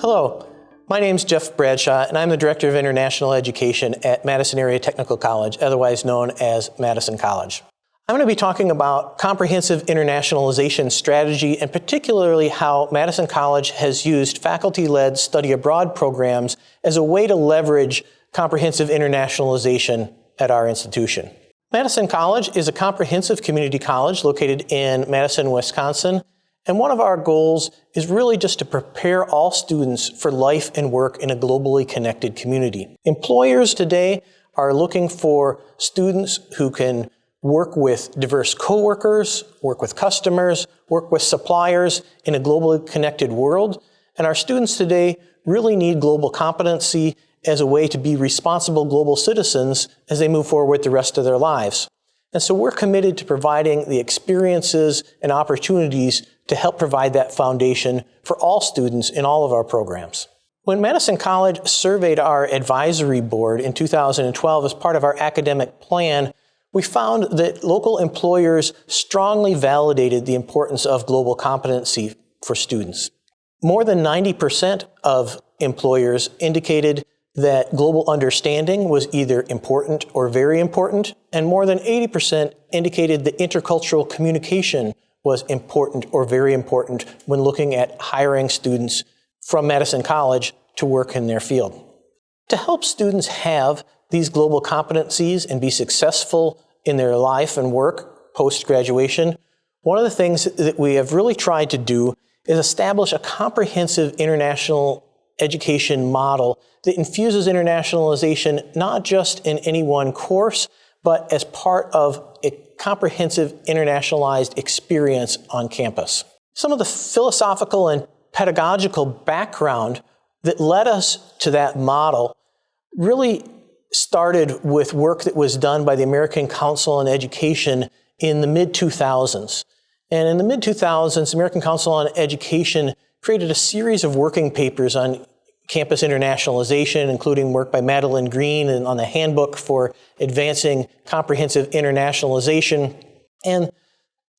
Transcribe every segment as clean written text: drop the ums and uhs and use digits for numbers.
Hello, my name's Jeff Bradshaw, and I'm the Director of International Education at Madison Area Technical College, otherwise known as Madison College. I'm going to be talking about comprehensive internationalization strategy, and particularly how Madison College has used faculty-led study abroad programs as a way to leverage comprehensive internationalization at our institution. Madison College is a comprehensive community college located in Madison, Wisconsin. And one of our goals is really just to prepare all students for life and work in a globally connected community. Employers today are looking for students who can work with diverse coworkers, work with customers, work with suppliers in a globally connected world. And our students today really need global competency as a way to be responsible global citizens as they move forward with the rest of their lives. And so we're committed to providing the experiences and opportunities to help provide that foundation for all students in all of our programs. When Madison College surveyed our advisory board in 2012 as part of our academic plan, we found that local employers strongly validated the importance of global competency for students. More than 90% of employers indicated that global understanding was either important or very important, and more than 80% indicated that intercultural communication was important or very important when looking at hiring students from Madison College to work in their field. To help students have these global competencies and be successful in their life and work post-graduation, one of the things that we have really tried to do is establish a comprehensive international education model that infuses internationalization not just in any one course, but as part of a comprehensive internationalized experience on campus. Some of the philosophical and pedagogical background that led us to that model really started with work that was done by the American Council on Education in the mid-2000s. And in the mid-2000s, the American Council on Education created a series of working papers on campus internationalization, including work by Madeline Green and on the handbook for advancing comprehensive internationalization. And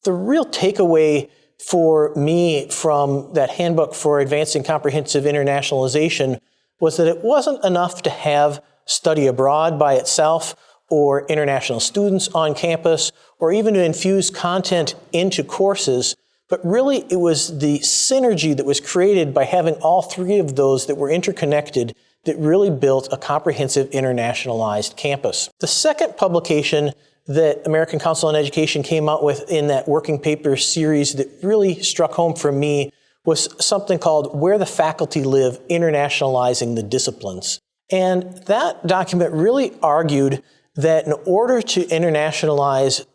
the real takeaway for me from that handbook for advancing comprehensive internationalization was that it wasn't enough to have study abroad by itself or international students on campus or even to infuse content into courses. But really, it was the synergy that was created by having all three of those that were interconnected that really built a comprehensive internationalized campus. The second publication that American Council on Education came out with in that working paper series that really struck home for me was something called Where the Faculty Live, Internationalizing the Disciplines. And that document really argued that in order to internationalize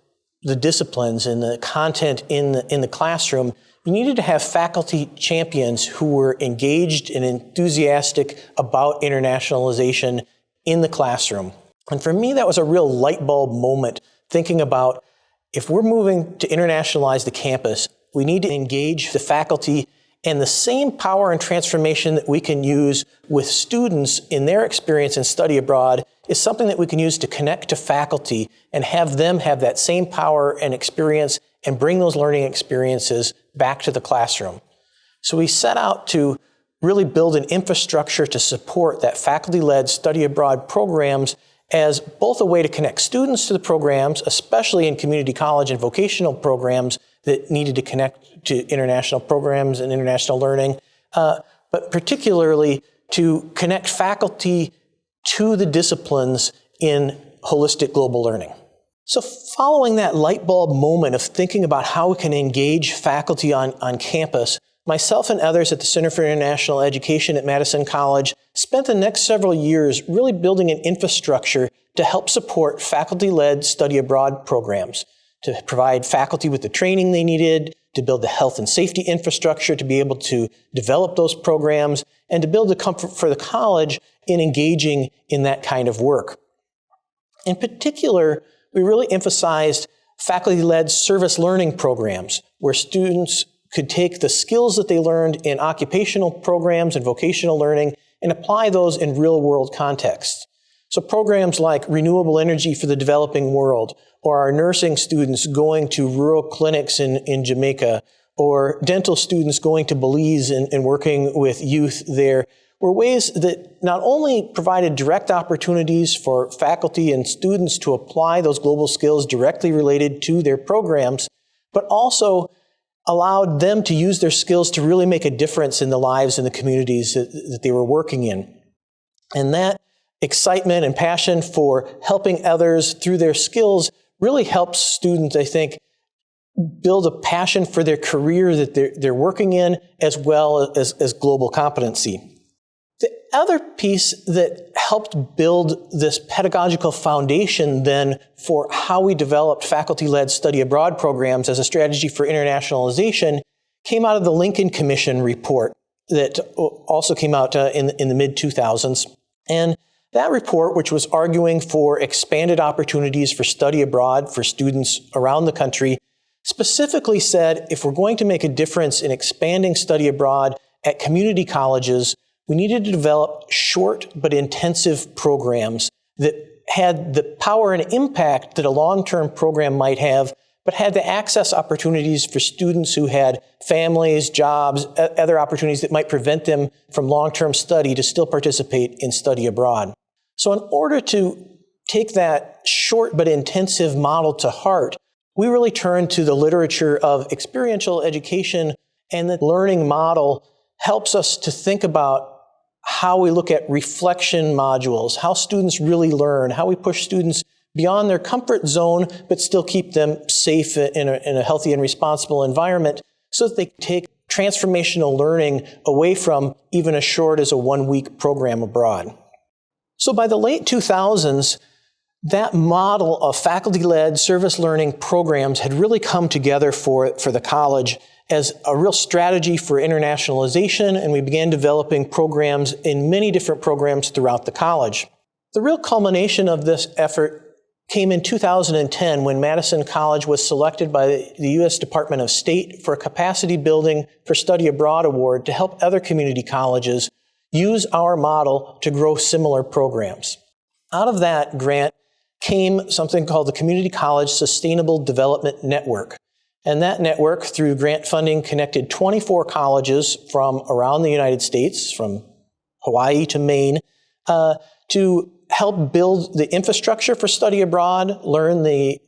the disciplines and the content in the classroom, you needed to have faculty champions who were engaged and enthusiastic about internationalization in the classroom. And for me, that was a real light bulb moment, thinking about if we're moving to internationalize the campus, we need to engage the faculty, and the same power and transformation that we can use with students in their experience in study abroad is something that we can use to connect to faculty and have them have that same power and experience and bring those learning experiences back to the classroom. So we set out to really build an infrastructure to support that faculty-led study abroad programs as both a way to connect students to the programs, especially in community college and vocational programs that needed to connect to international programs and international learning, but particularly to connect faculty to the disciplines in holistic global learning. So following that light bulb moment of thinking about how we can engage faculty on campus, myself and others at the Center for International Education at Madison College spent the next several years really building an infrastructure to help support faculty-led study abroad programs, to provide faculty with the training they needed, to build the health and safety infrastructure to be able to develop those programs, and to build the comfort for the college in engaging in that kind of work. In particular, we really emphasized faculty-led service learning programs where students could take the skills that they learned in occupational programs and vocational learning and apply those in real-world contexts. So programs like renewable energy for the developing world, or our nursing students going to rural clinics in Jamaica, or dental students going to Belize and working with youth there were ways that not only provided direct opportunities for faculty and students to apply those global skills directly related to their programs, but also allowed them to use their skills to really make a difference in the lives and the communities that they were working in. And that excitement and passion for helping others through their skills really helps students, I think, build a passion for their career that they're working in, as well as global competency. The other piece that helped build this pedagogical foundation then for how we developed faculty-led study abroad programs as a strategy for internationalization came out of the Lincoln Commission report that also came out in the mid-2000s. And that report, which was arguing for expanded opportunities for study abroad for students around the country, specifically said if we're going to make a difference in expanding study abroad at community colleges, we needed to develop short but intensive programs that had the power and impact that a long-term program might have, but had the access opportunities for students who had families, jobs, other opportunities that might prevent them from long-term study to still participate in study abroad. So in order to take that short but intensive model to heart, we really turned to the literature of experiential education, and the learning model helps us to think about how we look at reflection modules, how students really learn, how we push students beyond their comfort zone, but still keep them safe in a healthy and responsible environment so that they take transformational learning away from even as short as a one-week program abroad. So by the late 2000s, that model of faculty-led service learning programs had really come together for the college as a real strategy for internationalization, and we began developing programs in many different programs throughout the college. The real culmination of this effort came in 2010 when Madison College was selected by the U.S. Department of State for a Capacity Building for Study Abroad Award to help other community colleges use our model to grow similar programs. Out of that grant came something called the Community College Sustainable Development Network. And that network, through grant funding, connected 24 colleges from around the United States, from Hawaii to Maine, to help build the infrastructure for study abroad, learn the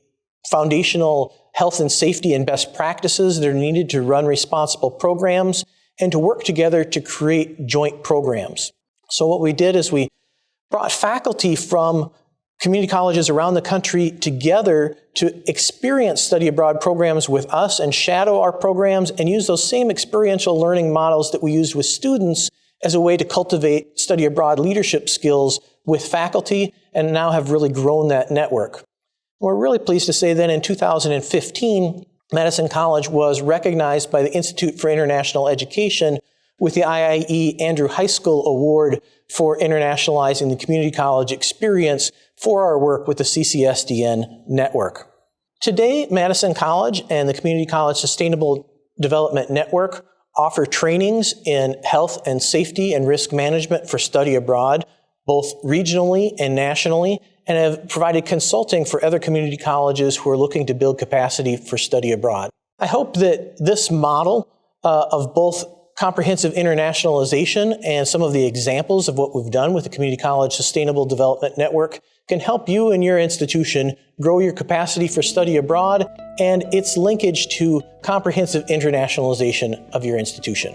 foundational health and safety and best practices that are needed to run responsible programs, and to work together to create joint programs. So what we did is we brought faculty from community colleges around the country together to experience study abroad programs with us and shadow our programs and use those same experiential learning models that we used with students as a way to cultivate study abroad leadership skills with faculty, and now have really grown that network. We're really pleased to say that in 2015, Madison College was recognized by the Institute for International Education with the IIE Andrew Heiskell Award for internationalizing the community college experience for our work with the CCSDN Network. Today, Madison College and the Community College Sustainable Development Network offer trainings in health and safety and risk management for study abroad, both regionally and nationally, and have provided consulting for other community colleges who are looking to build capacity for study abroad. I hope that this model of both comprehensive internationalization and some of the examples of what we've done with the Community College Sustainable Development Network can help you and your institution grow your capacity for study abroad and its linkage to comprehensive internationalization of your institution.